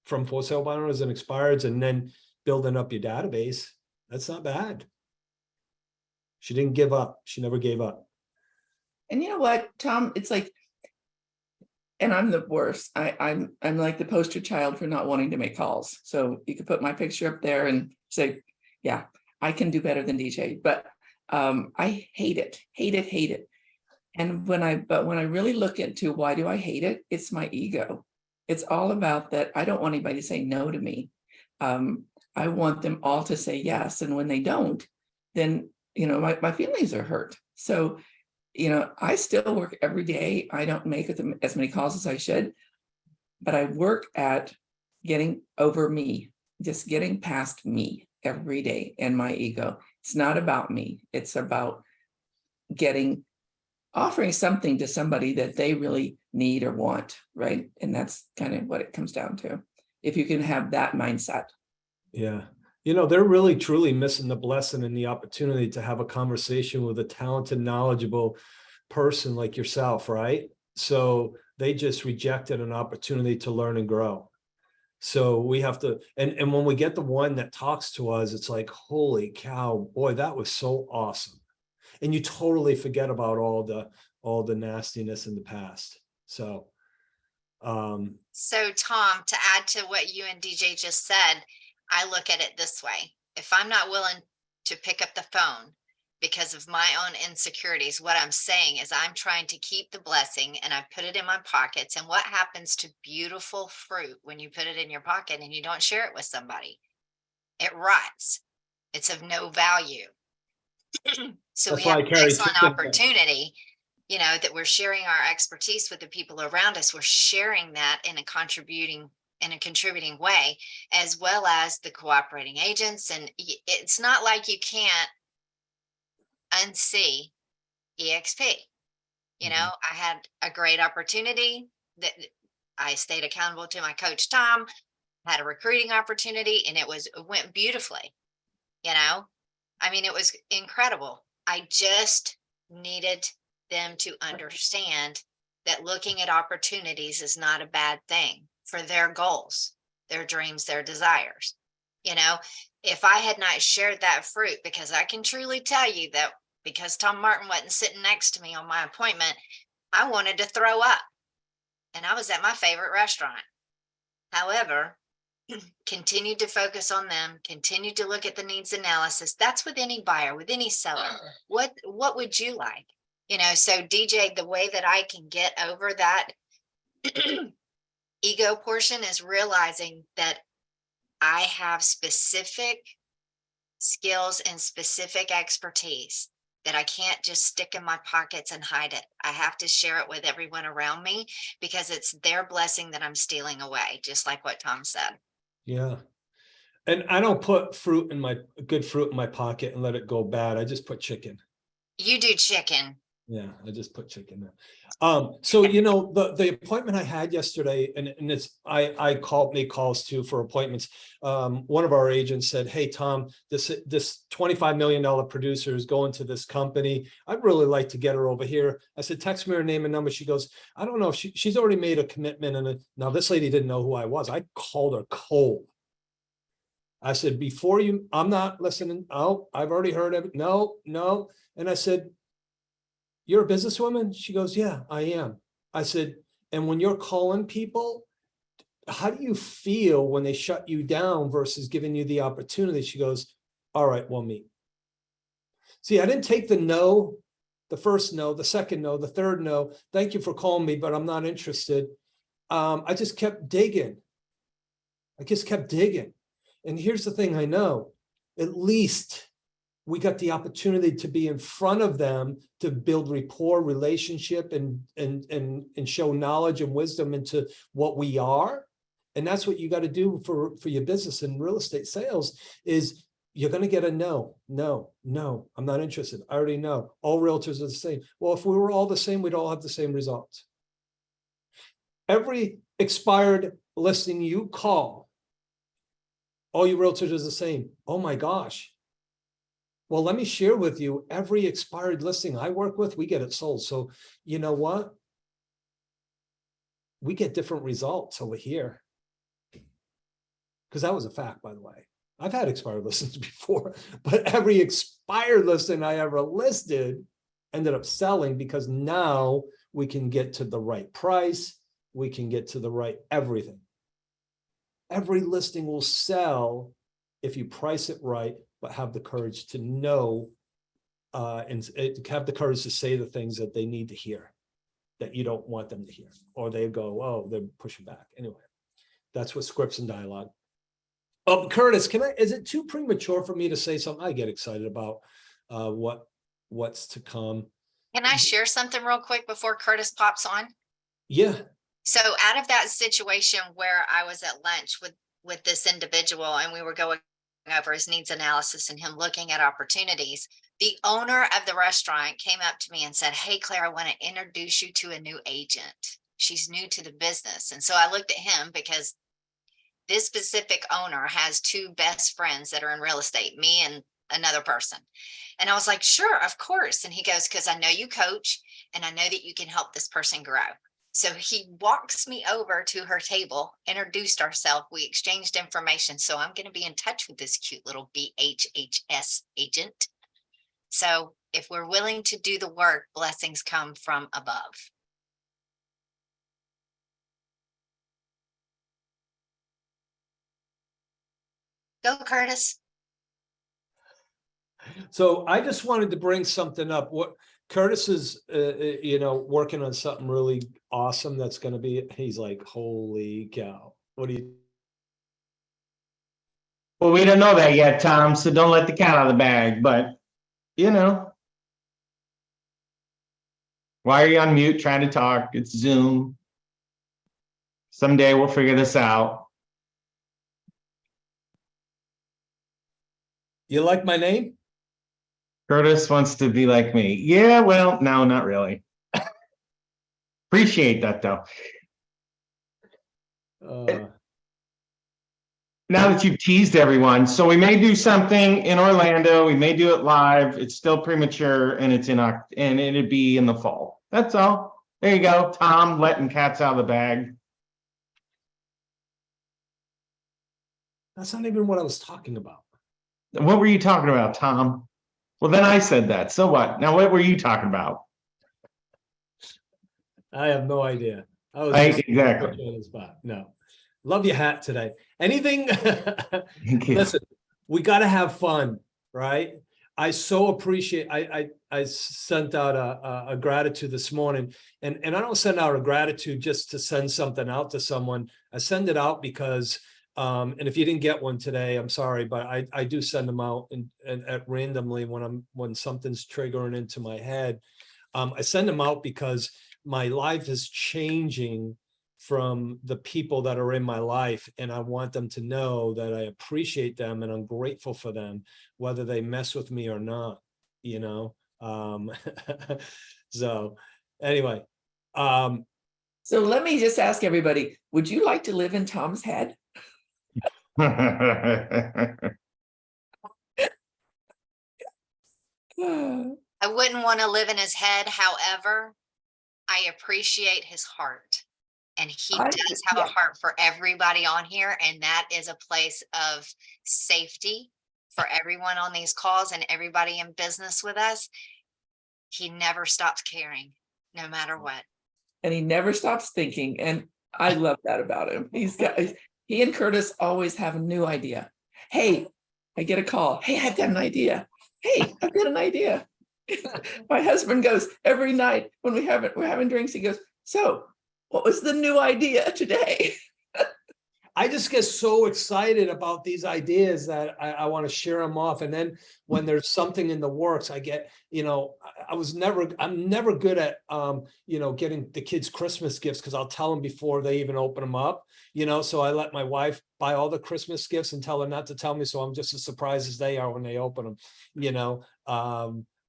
from for sale by owners and expireds, and then building up your database, that's not bad. She didn't give up. She never gave up. And you know what, Tom? It's like, and I'm the worst. I'm like the poster child for not wanting to make calls. So you could put my picture up there and say, yeah, I can do better than DJ. But I hate it. And but when I really look into why do I hate it, it's my ego. It's all about that. I don't want anybody to say no to me. I want them all to say yes. And when they don't, then, my feelings are hurt. So, I still work every day. I don't make as many calls as I should, but I work at getting over me, just getting past me every day and my ego. It's not about me. It's about offering something to somebody that they really need or want, right? And that's kind of what it comes down to. If you can have that mindset. Yeah. They're really truly missing the blessing and the opportunity to have a conversation with a talented, knowledgeable person like yourself, right? So they just rejected an opportunity to learn and grow. So we have to, and when we get the one that talks to us, it's like, holy cow, boy, that was so awesome. And you totally forget about all the nastiness in the past. So So Tom, to add to what you and DJ just said, I look at it this way. If I'm not willing to pick up the phone because of my own insecurities, what I'm saying is I'm trying to keep the blessing and I put it in my pockets. And what happens to beautiful fruit when you put it in your pocket and you don't share it with somebody? It rots. It's of no value. So That's we have why I an carry excellent chicken. opportunity, that we're sharing our expertise with the people around us. We're sharing that in a contributing way, as well as the cooperating agents. And it's not like you can't unsee EXP. I had a great opportunity that I stayed accountable to my coach, Tom, had a recruiting opportunity, and it went beautifully. It was incredible. I just needed them to understand that looking at opportunities is not a bad thing for their goals, their dreams, their desires. If I had not shared that fruit, because I can truly tell you that because Tom Martin wasn't sitting next to me on my appointment, I wanted to throw up. And I was at my favorite restaurant. However, continue to focus on them, continue to look at the needs analysis. That's with any buyer, with any seller. What would you like? So DJ, the way that I can get over that ego portion is realizing that I have specific skills and specific expertise that I can't just stick in my pockets and hide it. I have to share it with everyone around me because it's their blessing that I'm stealing away, just like what Tom said. Yeah. And I don't put good fruit in my pocket and let it go bad. I just put chicken. You do chicken. Yeah, I just put chicken there. So the appointment I had yesterday, and it's I make calls too for appointments. One of our agents said, "Hey Tom, this $25 million producer is going to this company. I'd really like to get her over here." I said, "Text me her name and number." She goes, "I don't know if she's already made a commitment." And now this lady didn't know who I was. I called her cold. I said, I'm not listening. Oh, I've already heard of it. No. And I said, "You're a businesswoman?" She goes, "Yeah, I am." I said, "And when you're calling people, how do you feel when they shut you down versus giving you the opportunity?" She goes, "All right, we'll meet." See, I didn't take the no, the first no, the second no, the third no. "Thank you for calling me, but I'm not interested." I just kept digging. And here's the thing I know, at least we got the opportunity to be in front of them to build rapport, relationship, and show knowledge and wisdom into what we are. And that's what you got to do for your business and real estate sales is you're going to get a no, I'm not interested. I already know all realtors are the same. Well, if we were all the same, we'd all have the same results. Every expired listing you call, all you realtors are the same. Oh my gosh. Well, let me share with you, every expired listing I work with, we get it sold. So you know what? We get different results over here. Because that was a fact, by the way. I've had expired listings before, but every expired listing I ever listed ended up selling because now we can get to the right price. We can get to the right everything. Every listing will sell if you price it right, but have the courage to know have the courage to say the things that they need to hear, that you don't want them to hear, or they go, oh, they're pushing back. Anyway, that's what scripts and dialogue. Curtis, is it too premature for me to say something? I get excited about what's to come. Can I share something real quick before Curtis pops on? Yeah. So out of that situation where I was at lunch with this individual and we were going over his needs analysis and him looking at opportunities, the owner of the restaurant came up to me and said, hey, Claire, I want to introduce you to a new agent. She's new to the business. And so I looked at him because this specific owner has two best friends that are in real estate, me and another person. And I was like, sure, of course. And he goes, because I know you coach and I know that you can help this person grow. So he walks me over to her table, introduced ourselves. We exchanged information. So I'm going to be in touch with this cute little BHHS agent. So if we're willing to do the work, blessings come from above. Go, Curtis. So I just wanted to bring something up. What Curtis is, working on something really awesome. That's going to be, he's like, holy cow. What do you? Well, we don't know that yet, Tom, so don't let the cat out of the bag, but why are you on mute trying to talk? It's Zoom. Someday we'll figure this out. You like my name? Curtis wants to be like me. Yeah, well, no, not really. Appreciate that though. Now that you've teased everyone, so we may do something in Orlando. We may do it live. It's still premature, and it's and it'd be in the fall. That's all. There you go, Tom, letting cats out of the bag. That's not even what I was talking about. What were you talking about, Tom? Well, then I said that. So what? Now, what were you talking about? I have no idea. I was Exactly. on the spot. No. Love your hat today. Anything? Thank you. Listen, we got to have fun, right? I so appreciate. I sent out a gratitude this morning, and I don't send out a gratitude just to send something out to someone. I send it out because, and if you didn't get one today, I'm sorry, but I do send them out and at randomly when something's triggering into my head. I send them out because my life is changing from the people that are in my life, and I want them to know that I appreciate them and I'm grateful for them, whether they mess with me or not, so anyway. So let me just ask everybody, would you like to live in Tom's head? I wouldn't want to live in his head. However, I appreciate his heart. And he does have a heart for everybody on here. And that is a place of safety for everyone on these calls and everybody in business with us. He never stops caring, no matter what. And he never stops thinking. And I love that about him. He and Curtis always have a new idea. Hey, I get a call. Hey, I've got an idea. Hey, I've got an idea. My husband goes every night when we're having drinks, he goes, so what was the new idea today? I just get so excited about these ideas that I want to share them off. And then when there's something in the works, I get, I'm never good at, getting the kids Christmas gifts because I'll tell them before they even open them up, so I let my wife buy all the Christmas gifts and tell her not to tell me. So I'm just as surprised as they are when they open them,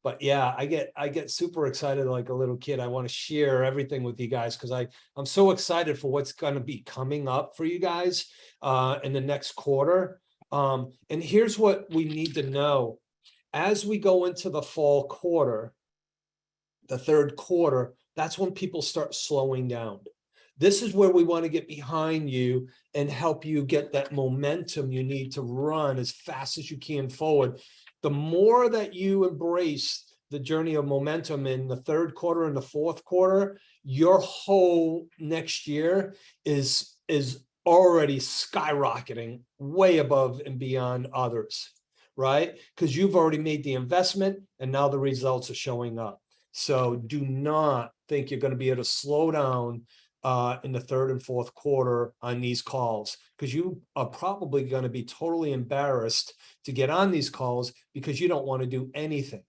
But yeah, I get super excited like a little kid. I want to share everything with you guys because I'm so excited for what's going to be coming up for you guys in the next quarter. And here's what we need to know. As we go into the fall quarter, the third quarter, that's when people start slowing down. This is where we want to get behind you and help you get that momentum you need to run as fast as you can forward. The more that you embrace the journey of momentum in the third quarter and the fourth quarter, your whole next year is already skyrocketing way above and beyond others, right? Because you've already made the investment and now the results are showing up. So do not think you're going to be able to slow down in the third and fourth quarter on these calls, because you are probably going to be totally embarrassed to get on these calls because you don't want to do anything.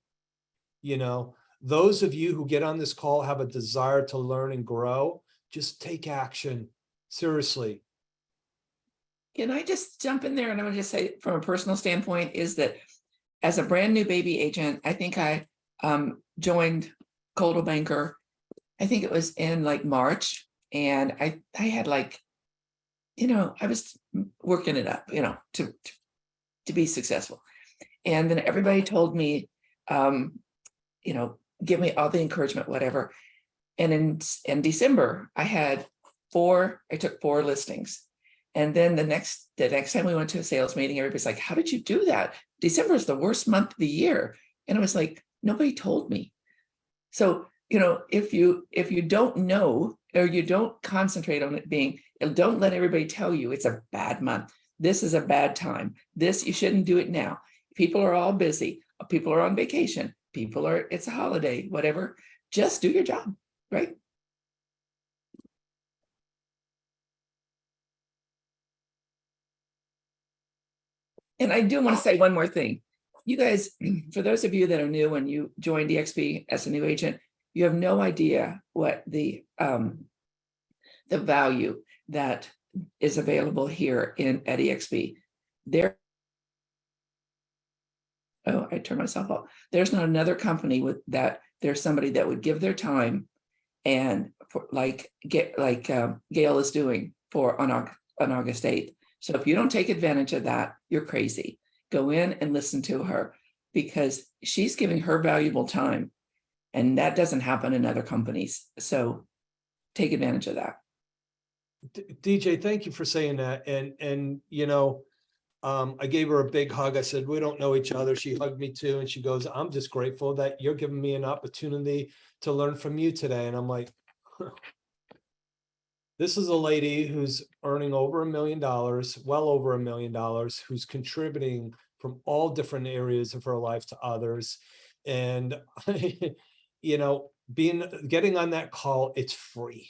You know, those of you who get on this call have a desire to learn and grow, just take action. Seriously. Can I just jump in there? And I want to just say from a personal standpoint is that as a brand new baby agent, I think I joined Coldwell Banker. I think it was in like March, and I had like, you know, I was working it up, you know, to be successful. And then everybody told me, you know, give me all the encouragement, whatever. And in December, I took 4 listings. And then the next time we went to a sales meeting, everybody's like, how did you do that? December is the worst month of the year. And it was like, nobody told me. So, you know, if you don't know, or you don't concentrate on it being, don't let everybody tell you it's a bad month. This is a bad time. This, you shouldn't do it now. People are all busy. People are on vacation. It's a holiday, whatever. Just do your job, right? And I do want to say one more thing. You guys, for those of you that are new and you joined EXP as a new agent, you have no idea what the value that is available here at EXP. I turned myself off. There's not another company with that. There's somebody that would give their time and for Gail is doing on August 8th. So if you don't take advantage of that, you're crazy. Go in and listen to her, because she's giving her valuable time, and that doesn't happen in other companies. So take advantage of that. DJ, thank you for saying that. And you know, I gave her a big hug. I said, we don't know each other. She hugged me too. And she goes, I'm just grateful that you're giving me an opportunity to learn from you today. And I'm like, huh. This is a lady who's earning over $1 million, well over $1 million, who's contributing from all different areas of her life to others. And, you know, getting on that call, it's free.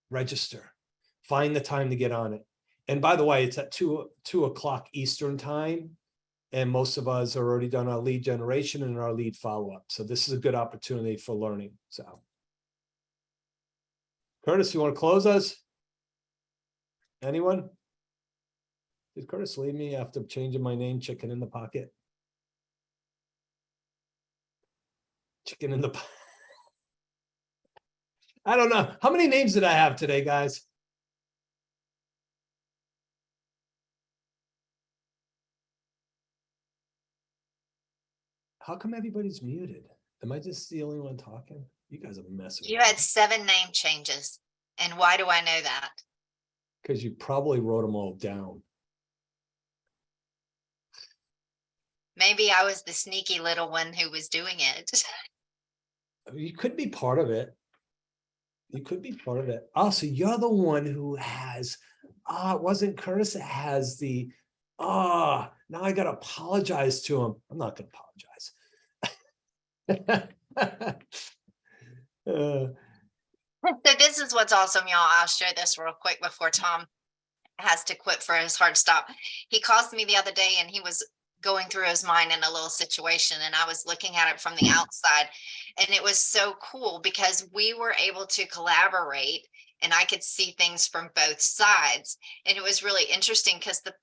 Register, find the time to get on it. And by the way, it's at 2 o'clock Eastern time. And most of us are already done our lead generation and our lead follow-up. So this is a good opportunity for learning. So Curtis, you want to close us? Anyone? Did Curtis leave me after changing my name? Chicken in the pocket. Chicken in the pocket. I don't know. How many names did I have today, guys? How come everybody's muted? Am I just the only one talking? You guys are messing. You had 7 name changes. And why do I know that? Because you probably wrote them all down. Maybe I was the sneaky little one who was doing it. You could be part of it. You could be part of it. Oh, so you're the one who has, it wasn't Curtis that has the, now I got to apologize to him. I'm not going to apologize. So this is what's awesome, y'all. I'll share this real quick before Tom has to quit for his hard stop. He called me the other day and he was going through his mind in a little situation, and I was looking at it from the outside, and it was so cool because we were able to collaborate and I could see things from both sides. And it was really interesting because the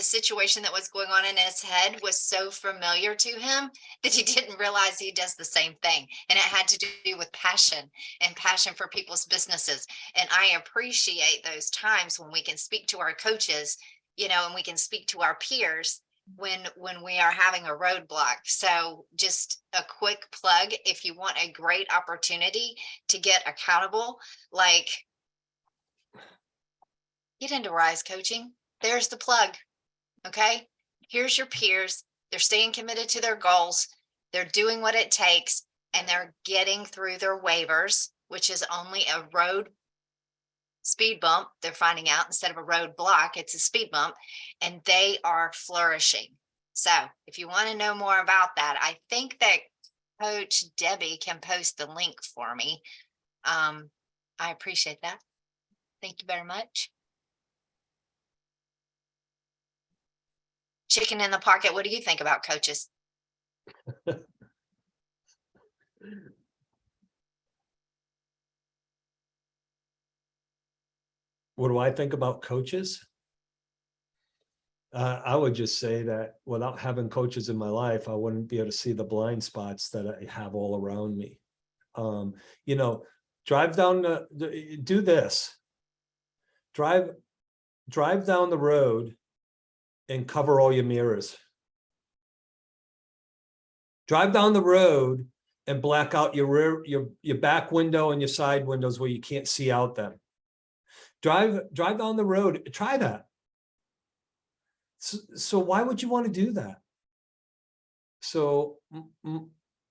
situation that was going on in his head was so familiar to him that he didn't realize he does the same thing. And it had to do with passion and passion for people's businesses. And I appreciate those times when we can speak to our coaches, you know, and we can speak to our peers when we are having a roadblock. So just a quick plug, if you want a great opportunity to get accountable, like get into Rise Coaching. There's the plug. Okay, here's your peers. They're staying committed to their goals. They're doing what it takes, and they're getting through their waivers, which is only a road speed bump. They're finding out instead of a road block, it's a speed bump, and they are flourishing. So if you want to know more about that, I think that Coach Debbie can post the link for me. I appreciate that. Thank you very much. Chicken in the pocket. What do you think about coaches? What do I think about coaches? I would just say that without having coaches in my life, I wouldn't be able to see the blind spots that I have all around me. You know, drive down do this. Drive down the road and cover all your mirrors. Drive down the road and black out your rear, your back window and your side windows where you can't see out them. Drive down the road, try that. So why would you want to do that? So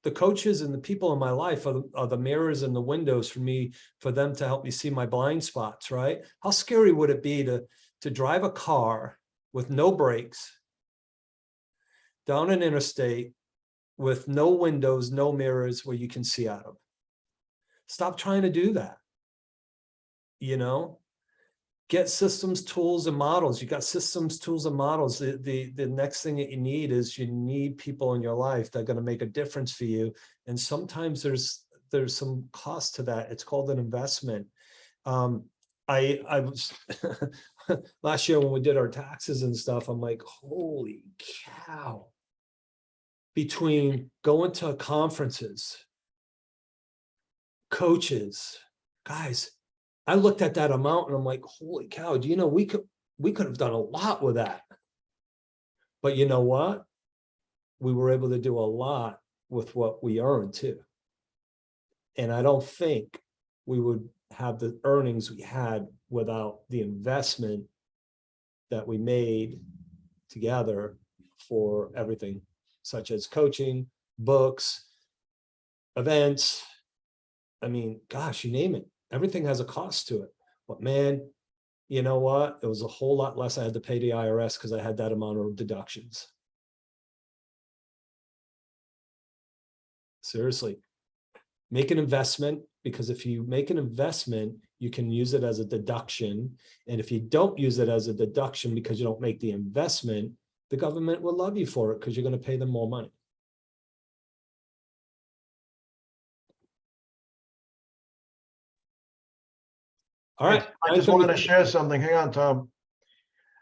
the coaches and the people in my life are the mirrors and the windows for me, for them to help me see my blind spots, right? How scary would it be to drive a car with no brakes down an interstate with no windows, no mirrors where you can see out of? Stop trying to do that. You know, get systems, tools, and models. You got systems, tools, and models. The next thing that you need people in your life that are going to make a difference for you. And sometimes there's some cost to that. It's called an investment. I was last year when we did our taxes and stuff, I'm like, holy cow. Between going to conferences, coaches, guys, I looked at that amount and I'm like, holy cow, do you know, we could have done a lot with that. But you know what? We were able to do a lot with what we earned too. And I don't think we would have the earnings we had without the investment that we made together for everything, such as coaching, books, events. I mean, gosh, you name it. Everything has a cost to it. But man, you know what? It was a whole lot less I had to pay the IRS because I had that amount of deductions. Seriously, make an investment, because if you make an investment, you can use it as a deduction. And if you don't use it as a deduction because you don't make the investment, the government will love you for it because you're going to pay them more money. All right. I just wanted to share something. Hang on, Tom.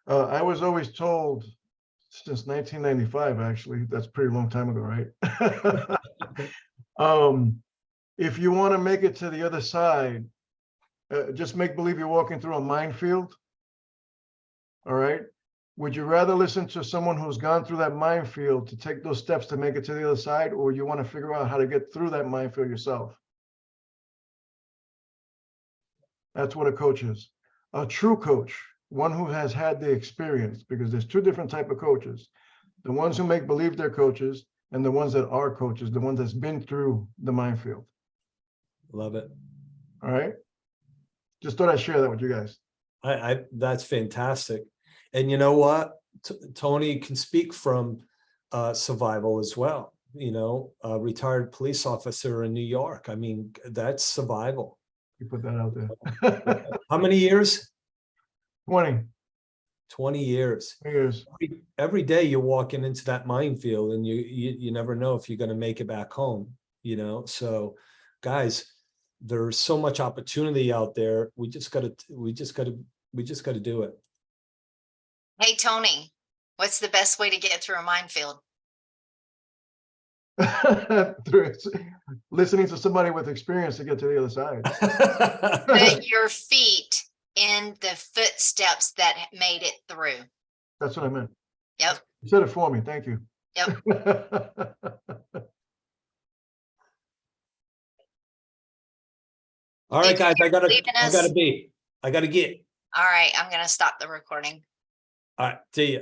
I was always told since 1995, actually, that's a pretty long time ago, right? If you want to make it to the other side, just make believe you're walking through a minefield. All right. Would you rather listen to someone who's gone through that minefield to take those steps to make it to the other side, or you want to figure out how to get through that minefield yourself? That's what a coach is. A true coach, one who has had the experience, because there's two different types of coaches. The ones who make believe they're coaches, and the ones that are coaches, the ones that's been through the minefield. Love it. All right. Just thought I'd share that with you guys. That's fantastic. And you know what? Tony can speak from survival as well. You know, a retired police officer in New York. I mean, that's survival. You put that out there. How many years? 20 years. Every day you're walking into that minefield, and you never know if you're going to make it back home, you know? So guys, there's so much opportunity out there. We just got to do it. Hey, Tony, what's the best way to get through a minefield? Listening to somebody with experience to get to the other side. Put your feet in the footsteps that made it through. That's what I meant. Yep. You said it for me. Thank you. Yep. All right, guys, I gotta get. All right, I'm going to stop the recording. All right, see ya.